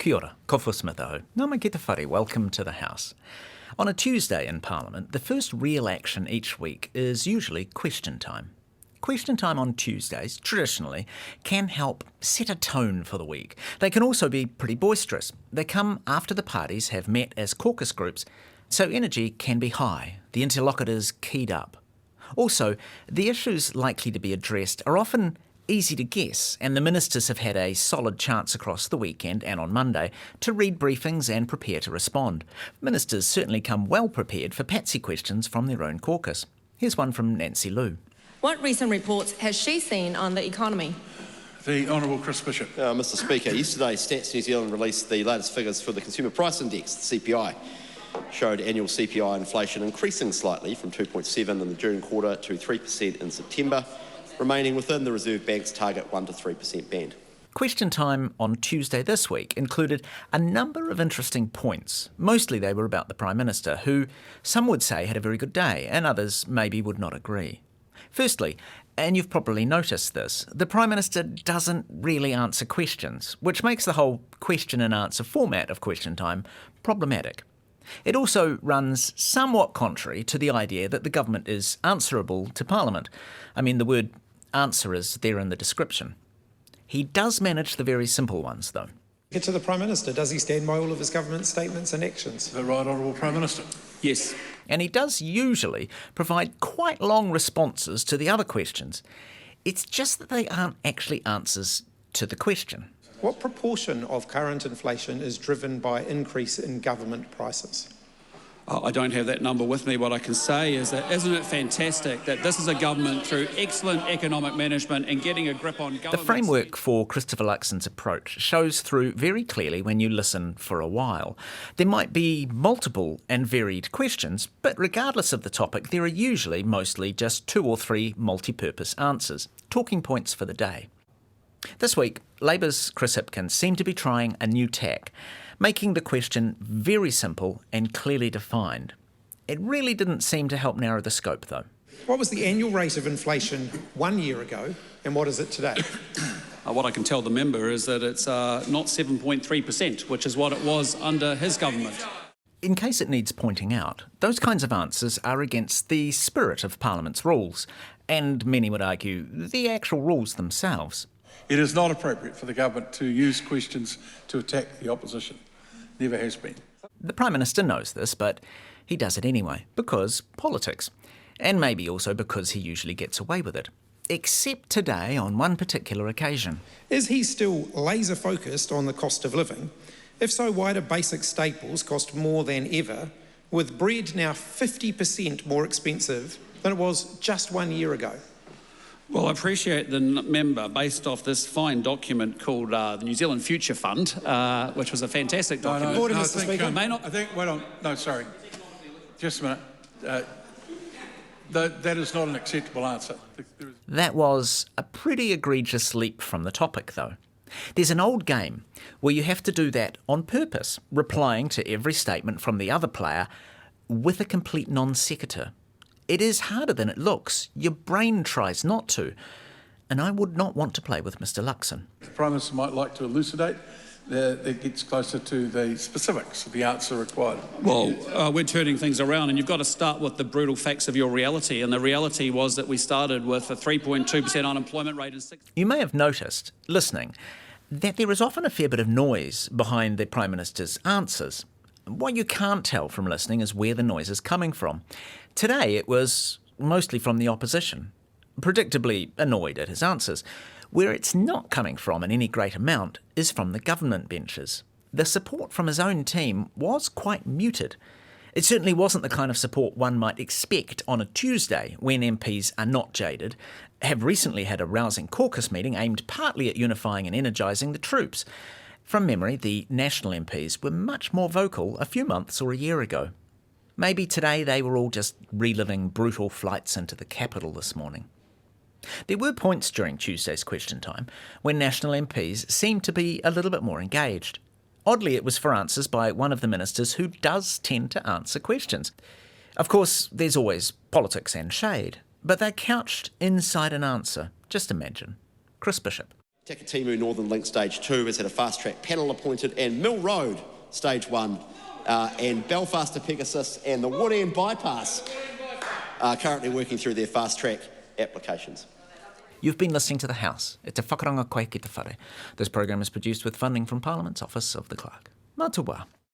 Kia ora, ko Smith aho. Ngā mai ki te whare, welcome to the House. On a Tuesday in Parliament, the first real action each week is usually question time. Question time on Tuesdays, traditionally, can help set a tone for the week. They can also be pretty boisterous. They come after the parties have met as caucus groups, so energy can be high, the interlocutors keyed up. Also, the issues likely to be addressed are often easy to guess, and the ministers have had a solid chance across the weekend and on Monday to read briefings and prepare to respond. Ministers certainly come well prepared for patsy questions from their own caucus. Here's one from Nancy Liu. What recent reports has she seen on the economy? The Honourable Chris Bishop. Mr Speaker, yesterday Stats New Zealand released the latest figures for the Consumer Price Index, the CPI. Showed annual CPI inflation increasing slightly from 2.7 in the June quarter to 3% in September, remaining within the Reserve Bank's target 1 to 3% band. Question time on Tuesday this week included a number of interesting points. Mostly they were about the Prime Minister, who some would say had a very good day and others maybe would not agree. Firstly, and you've probably noticed this, the Prime Minister doesn't really answer questions, which makes the whole question and answer format of question time problematic. It also runs somewhat contrary to the idea that the government is answerable to Parliament. I mean, the word answer is there in the description. He does manage the very simple ones, though. Get to the Prime Minister. Does he stand by all of his government statements and actions? The Right Honourable Prime Minister. Yes. And he does usually provide quite long responses to the other questions. It's just that they aren't actually answers to the question. What proportion of current inflation is driven by increase in government prices? I don't have that number with me. What I can say is that isn't it fantastic that this is a government through excellent economic management and getting a grip on government. The framework for Christopher Luxon's approach shows through very clearly when you listen for a while. There might be multiple and varied questions, but regardless of the topic, there are usually mostly just 2 or 3 multi-purpose answers, talking points for the day. This week, Labour's Chris Hipkins seemed to be trying a new tack, making the question very simple and clearly defined. It really didn't seem to help narrow the scope, though. What was the annual rate of inflation 1 year ago, and what is it today? What I can tell the member is that it's not 7.3%, which is what it was under his government. In case it needs pointing out, those kinds of answers are against the spirit of Parliament's rules, and many would argue the actual rules themselves. It is not appropriate for the government to use questions to attack the opposition. Never has been. The Prime Minister knows this, but he does it anyway, because politics. And maybe also because he usually gets away with it. Except today on one particular occasion. Is he still laser focused on the cost of living? If so, why do basic staples cost more than ever, with bread now 50% more expensive than it was just 1 year ago? Well, I appreciate the member, based off this fine document called the New Zealand Future Fund, which was a fantastic document. Order, Mr. Speaker. Wait on. No, sorry. Just a minute. That is not an acceptable answer. That was a pretty egregious leap from the topic, though. There's an old game where you have to do that on purpose, replying to every statement from the other player with a complete non sequitur. It is harder than it looks. Your brain tries not to. And I would not want to play with Mr Luxon. The Prime Minister might like to elucidate. That gets closer to the specifics of the answer required. Well, we're turning things around, and you've got to start with the brutal facts of your reality. And the reality was that we started with a 3.2% unemployment rate and 6... You may have noticed, listening, that there is often a fair bit of noise behind the Prime Minister's answers. What you can't tell from listening is where the noise is coming from. Today it was mostly from the opposition, predictably annoyed at his answers. Where it's not coming from in any great amount is from the government benches. The support from his own team was quite muted. It certainly wasn't the kind of support one might expect on a Tuesday when MPs are not jaded, have recently had a rousing caucus meeting aimed partly at unifying and energising the troops. From memory, the National MPs were much more vocal a few months or a year ago. Maybe today they were all just reliving brutal flights into the capital this morning. There were points during Tuesday's question time when National MPs seemed to be a little bit more engaged. Oddly, it was for answers by one of the ministers who does tend to answer questions. Of course, there's always politics and shade, but they're couched inside an answer. Just imagine. Chris Bishop. Takitimu Northern Link Stage 2 has had a fast-track panel appointed, and Mill Road Stage 1 and Belfast to Pegasus and the Wood End Bypass are currently working through their fast-track applications. You've been listening to The House. E te whakaronga koe ki te whare. This program is produced with funding from Parliament's Office of the Clerk. Mā te wā.